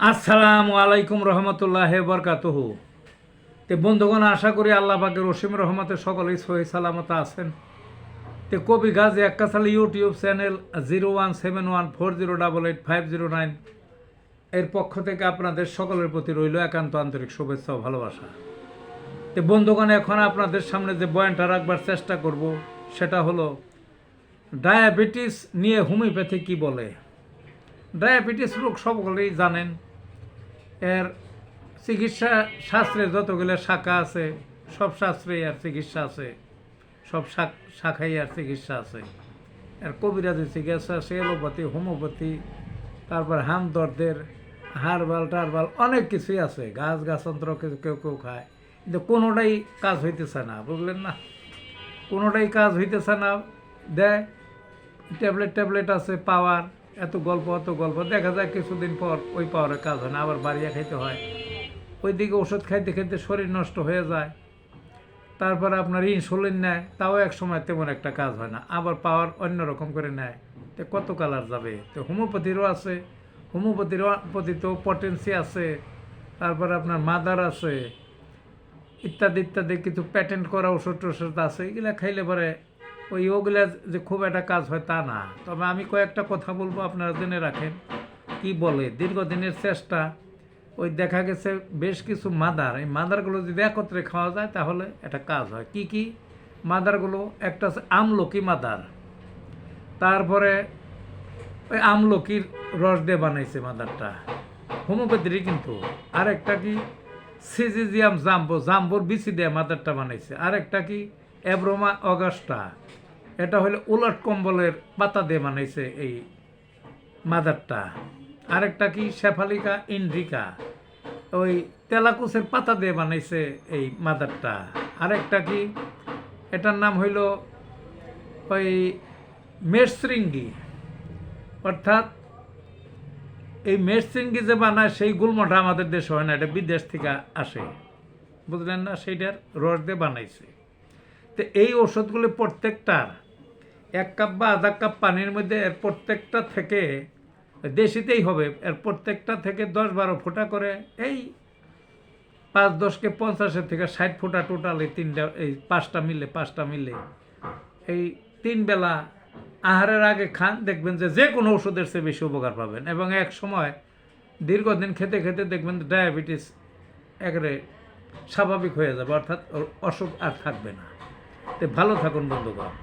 আসসালামু আলাইকুম রহমতুল্লাহ বরকাতুহু। তে বন্ধুগণ, আশা করি আল্লাহ পাকের অসীম রহমতে সকলেই সহি সালামত আছেন। তে কবি গাজী আক্কাসালি ইউটিউব চ্যানেল 017140885009 এর পক্ষ থেকে আপনাদের সকলের প্রতি রইল একান্ত আন্তরিক শুভেচ্ছা ও ভালোবাসা। তে বন্ধুগণ, এখন আপনাদের সামনে যে বয়ানটা রাখবার চেষ্টা করব সেটা হলো ডায়াবেটিস নিয়ে হোমিওপ্যাথি কি বলে। ডায়াবেটিস রোগ সকলেই জানেন। এর চিকিৎসা শাস্ত্রে যতগুলো শাখা আছে সব শাস্ত্রেই আর চিকিৎসা আছে, সব শাখাই আর চিকিৎসা আছে। এর কবিরাজি চিকিৎসা আছে, এলোপ্যাথি, হোমিওপ্যাথি, তারপর হামদর্দের, হারবাল টারবাল অনেক কিছুই আছে। গাছান্তর কেউ কেউ খায়, কিন্তু কোনোটাই কাজ হইতেছে না, বুঝলেন না? কোনোটাই কাজ হইতেছে না। দেয় ট্যাবলেট আছে, পাওয়ার এত গল্প দেখা যায় কিছুদিন পর ওই পাওয়ারের কাজ হয় না, আবার বাড়িয়ে খাইতে হয়। ওইদিকে ওষুধ খাইতে খাইতে শরীর নষ্ট হয়ে যায়। তারপরে আপনার ইনসুলিন নেয়, তাও এক সময় তেমন একটা কাজ হয় না, আবার পাওয়ার অন্যরকম করে নেয়। তো কত কালার যাবে? তো হোমিওপ্যাথিরও আছে, হোমিওপ্যাথির প্রতিতেও পটেন্সি আছে, তারপরে আপনার মাদার আছে, ইত্যাদি ইত্যাদি কিছু প্যাটেন্ট করা ওষুধ আছে। এগুলা খাইলে পরে ওগুলা যে খুব একটা কাজ হয় তা না। তবে আমি কয়েকটা কথা বলবো, আপনারা জেনে রাখেন কি বলে। দীর্ঘদিনের চেষ্টা, ওই দেখা গেছে বেশ কিছু মাদার, এই মাদারগুলো যদি একত্রে খাওয়া যায় তাহলে একটা কাজ হয়। কি কি মাদারগুলো? একটা আছে আমলকি মাদার, তারপরে ওই আমলকির রস দিয়ে বানাইছে মাদারটা, হোমিওপ্যাথিরই কিন্তু। আরেকটা কি সিজিজিয়াম জাম্বোর বিচি দিয়ে মাদারটা বানাইছে। আরেকটা কি অ্যাব্রোমা অগাস্টা, এটা হলো উলট কম্বলের পাতা দিয়ে বানাইছে এই মাদারটা। আরেকটা কি শেফালিকা ইন্ডিকা, ওই তেলাকুচের পাতা দিয়ে বানাইছে এই মাদারটা। আরেকটা কি, এটার নাম হইল ওই মেরসৃঙ্গি, অর্থাৎ এই মেরসৃঙ্গি যে বানায় সেই গুলমটা আমাদের দেশে হয় না, এটা বিদেশ থেকে আসে, বুঝলেন না? সেইটার রস দিয়ে বানাইছে। তো এই ওষুধগুলি প্রত্যেকটার 1 কাপ বা আধা কাপ পানির মধ্যে এর প্রত্যেকটা থেকে, দেশিতেই হবে, এর প্রত্যেকটা থেকে 10-12 ফোঁটা করে, এই 5-10কে 50 থেকে 60 ফোঁটা টোটাল, এই 5টা মিলে এই 3 বেলা আহারের আগে খান, দেখবেন যে কোনো ওষুধের চেয়ে বেশি উপকার পাবেন। এবং এক সময় দীর্ঘদিন খেতে খেতে দেখবেন ডায়াবেটিস একেবারে স্বাভাবিক হয়ে যাবে, অর্থাৎ অসুখ আর থাকবে না। তো ভালো থাকুন বন্ধুগণ।